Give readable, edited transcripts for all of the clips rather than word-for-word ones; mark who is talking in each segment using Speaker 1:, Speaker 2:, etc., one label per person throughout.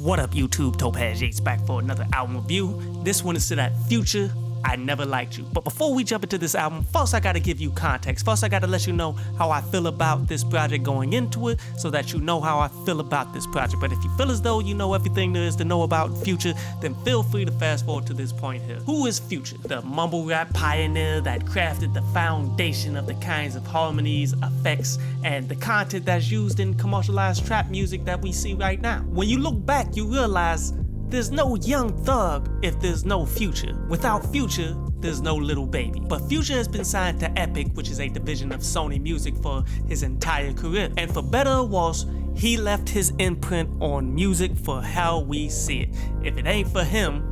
Speaker 1: What up, YouTube? Topaz Yates back for another album review. This one is to that Future, I Never Liked You. But before we jump into this album, first I gotta give you context. First I gotta let you know how I feel about this project going into it, so that you know how I feel about this project. But if you feel as though you know everything there is to know about Future, then feel free to fast forward to this point here. Who is Future? The mumble rap pioneer that crafted the foundation of the kinds of harmonies, effects, and the content that's used in commercialized trap music that we see right now. When you look back, you realize there's no Young Thug if there's no Future. Without Future, there's no Lil Baby. But Future has been signed to Epic, which is a division of Sony Music, for his entire career. And for better or worse, he left his imprint on music for how we see it. If it ain't for him,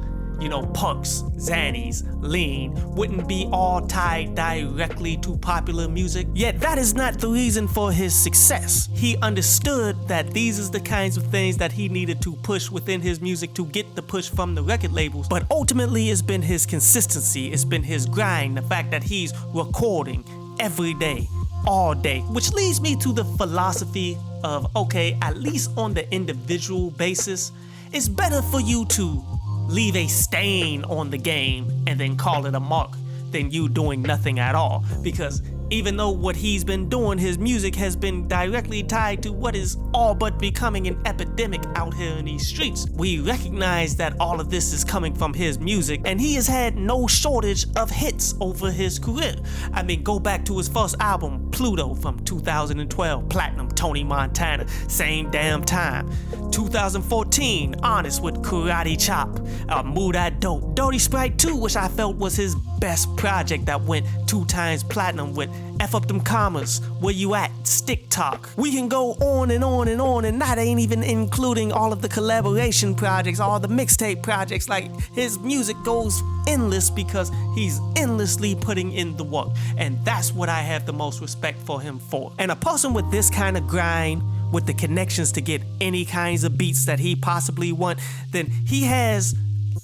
Speaker 1: Pucks, Xannies, Lean wouldn't be all tied directly to popular music. Yet that is not the reason for his success. He understood that these is the kinds of things that he needed to push within his music to get the push from the record labels. But ultimately it's been his consistency, it's been his grind, the fact that he's recording every day, all day. Which leads me to the philosophy of, okay, at least on the individual basis, it's better for you to leave a stain on the game and then call it a mark than you doing nothing at all. Because even though what he's been doing, his music has been directly tied to what is all but becoming an epidemic out here in these streets, we recognize that all of this is coming from his music, and he has had no shortage of hits over his career. I mean, go back to his first album, Pluto, from 2012, Platinum, Tony Montana, same damn time. 2014, Honest with Karate Chop, Move That Dope. Dirty Sprite 2, which I felt was his best project, that went 2 times platinum, with F Up Them Commas, Where You At, Stick Talk. We can go on and on and on, and that ain't even including all of the collaboration projects, all the mixtape projects. Like, his music goes endless because he's endlessly putting in the work, and that's what I have the most respect for him for. And a person with this kind of grind, with the connections to get any kinds of beats that he possibly want, then he has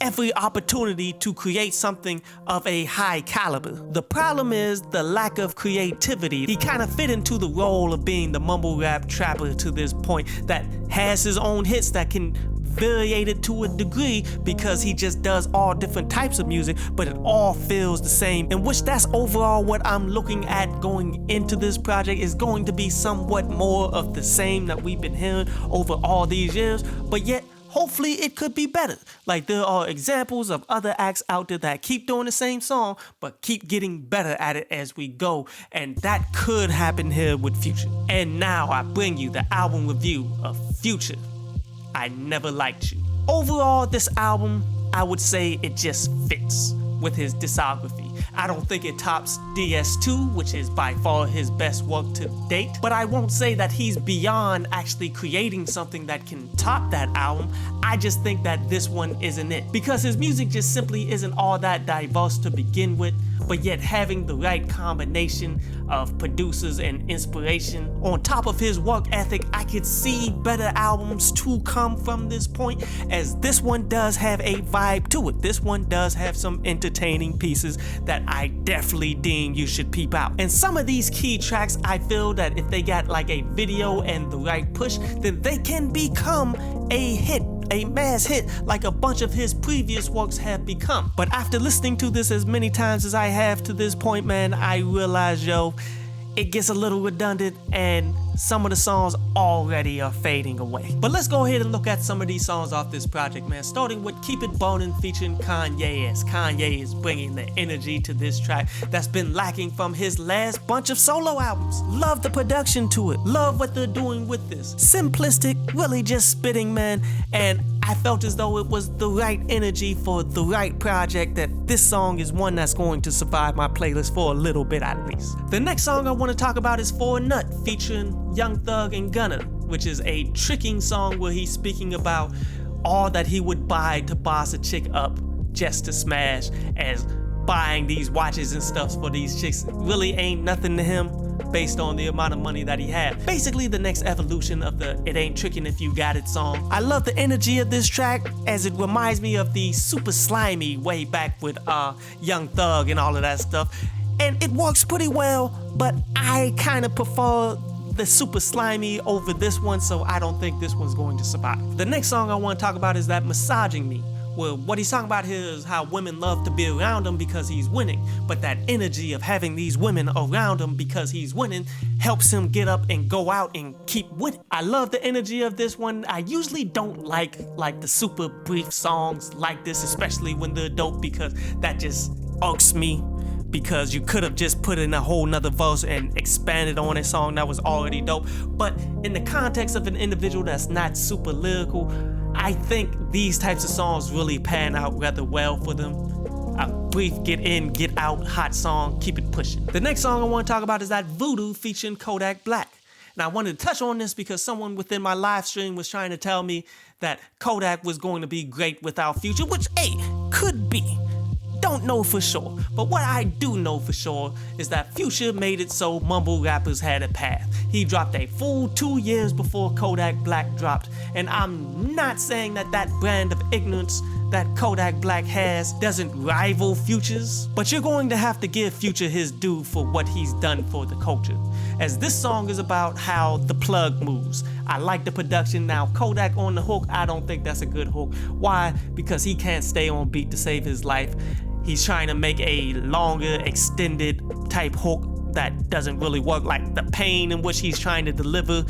Speaker 1: every opportunity to create something of a high caliber. The problem is the lack of creativity. He kind of fit into the role of being the mumble rap trapper to this point that has his own hits that can variate it to a degree because he just does all different types of music, but it all feels the same, in which that's overall what I'm looking at going into this project, is going to be somewhat more of the same that we've been hearing over all these years, but yet hopefully it could be better. Like, there are examples of other acts out there that keep doing the same song, but keep getting better at it as we go. And that could happen here with Future. And now I bring you the album review of Future, I Never Liked You. Overall, this album, I would say it just fits with his discography. I don't think it tops DS2, which is by far his best work to date, but I won't say that he's beyond actually creating something that can top that album. I just think that this one isn't it, because his music just simply isn't all that diverse to begin with, but yet having the right combination of producers and inspiration on top of his work ethic, I could see better albums to come from this point, as this one does have a vibe to it. This one does have some entertaining pieces that I definitely deem you should peep out. And some of these key tracks, I feel that if they got like a video and the right push, then they can become a hit, a mass hit, like a bunch of his previous works have become. But after listening to this as many times as I have to this point, man, I realize, it gets a little redundant and some of the songs already are fading away. But let's go ahead and look at some of these songs off this project, man. Starting with Keep It Burnin' featuring Kanye, as Kanye is bringing the energy to this track that's been lacking from his last bunch of solo albums. Love the production to it. Love what they're doing with this. Simplistic, really just spitting, man. And I felt as though it was the right energy for the right project, that this song is one that's going to survive my playlist for a little bit at least. The next song I want to talk about is For a Nut featuring Young Thug and Gunna, which is a tricking song where he's speaking about all that he would buy to boss a chick up just to smash, as buying these watches and stuff for these chicks really ain't nothing to him based on the amount of money that he had. Basically the next evolution of the It Ain't Trickin' If You Got It song. I love the energy of this track, as it reminds me of the Super Slimy way back with Young Thug and all of that stuff. And it works pretty well, but I kind of prefer they're super slimy over this one, so I don't think this one's going to survive. The next song I want to talk about is that Massaging Me. Well, what he's talking about here is how women love to be around him because he's winning, but that energy of having these women around him because he's winning helps him get up and go out and keep winning. I love the energy of this one. I usually don't like the super brief songs like this, especially when they're dope, because that just irks me, because you could have just put in a whole nother verse and expanded on a song that was already dope. But in the context of an individual that's not super lyrical, I think these types of songs really pan out rather well for them. A brief get in, get out, hot song, keep it pushing. The next song I want to talk about is that Voodoo featuring Kodak Black. Now I wanted to touch on this because someone within my live stream was trying to tell me that Kodak was going to be great without Future, which, hey, could be. Don't know for sure, but what I do know for sure is that Future made it so mumble rappers had a path. He dropped a full 2 years before Kodak Black dropped, and I'm not saying that that brand of ignorance that Kodak Black has doesn't rival Future's, but you're going to have to give Future his due for what he's done for the culture, as this song is about how the plug moves. I like the production. Now Kodak on the hook, I don't think that's a good hook. Why? Because he can't stay on beat to save his life. He's trying to make a longer, extended type hook that doesn't really work, like the pain in which he's trying to deliver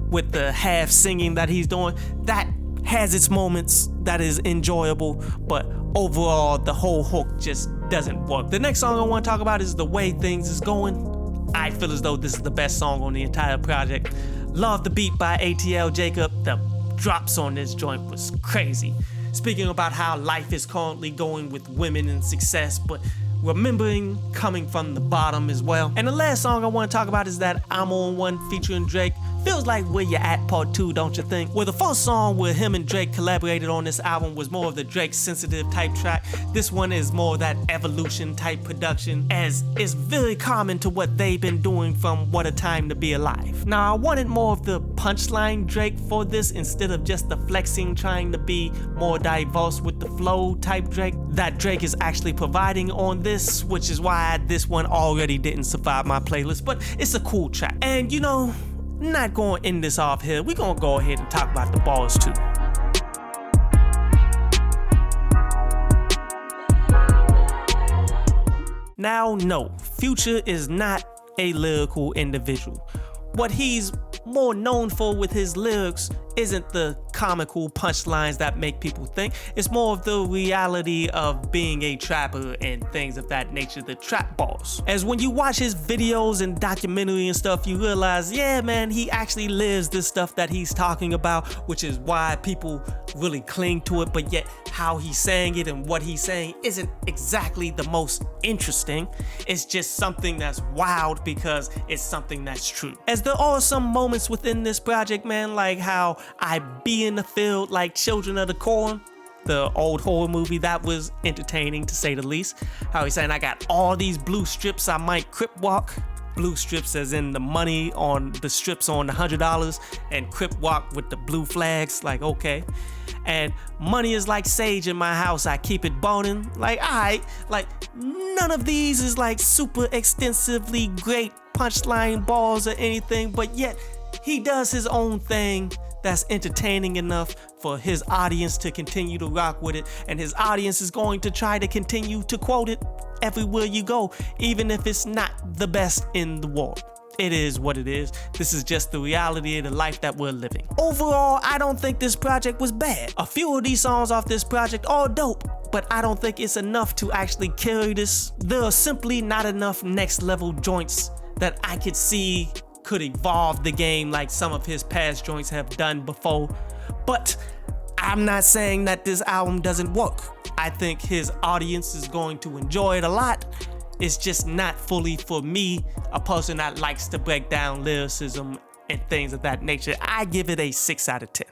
Speaker 1: with the half singing that he's doing. That has its moments, that is enjoyable, but overall, the whole hook just doesn't work. The next song I want to talk about is The Way Things Is Going. I feel as though this is the best song on the entire project. Love the beat by ATL Jacob. The drops on this joint was crazy. Speaking about how life is currently going with women and success, but remembering coming from the bottom as well. And the last song I want to talk about is that I'm On One featuring Drake. Feels like Where You At Part 2, don't you think? Well, the first song where him and Drake collaborated on this album was more of the Drake sensitive type track. This one is more of that evolution type production, as it's very common to what they've been doing from What a Time to Be Alive. Now, I wanted more of the punchline Drake for this instead of just the flexing, trying to be more diverse with the flow type Drake that Drake is actually providing on this, which is why this one already didn't survive my playlist, but it's a cool track. And you know, not gonna end this off here. We're gonna go ahead and talk about the bars too. Now, no, Future is not a lyrical individual. What he's more known for with his lyrics isn't the comical punchlines that make people think. It's more of the reality of being a trapper and things of that nature, the trap bars. As when you watch his videos and documentary and stuff, you realize, yeah, man, he actually lives this stuff that he's talking about, which is why people really cling to it, but yet how he's saying it and what he's saying isn't exactly the most interesting. It's just something that's wild because it's something that's true. As there are some moments within this project, man, like how I Be in the Field like Children of the Corn, the old horror movie, that was entertaining to say the least. How he's saying, I got all these blue strips, I might crip walk. Blue strips as in the money on the strips on the $100, and crip walk with the blue flags, like okay. And money is like sage in my house, I keep it burning. Like, alright, like none of these is like super extensively great punchline bars or anything, but yet he does his own thing that's entertaining enough for his audience to continue to rock with it, and his audience is going to try to continue to quote it everywhere you go, even if it's not the best in the world. It is what it is. This is just the reality of the life that we're living. Overall, I don't think this project was bad. A few of these songs off this project are dope, but I don't think it's enough to actually carry this. There are simply not enough next level joints that I could see could evolve the game like some of his past joints have done before. But I'm not saying that this album doesn't work. I think his audience is going to enjoy it a lot. It's just not fully for me, a person that likes to break down lyricism and things of that nature. I give it a 6 out of 10.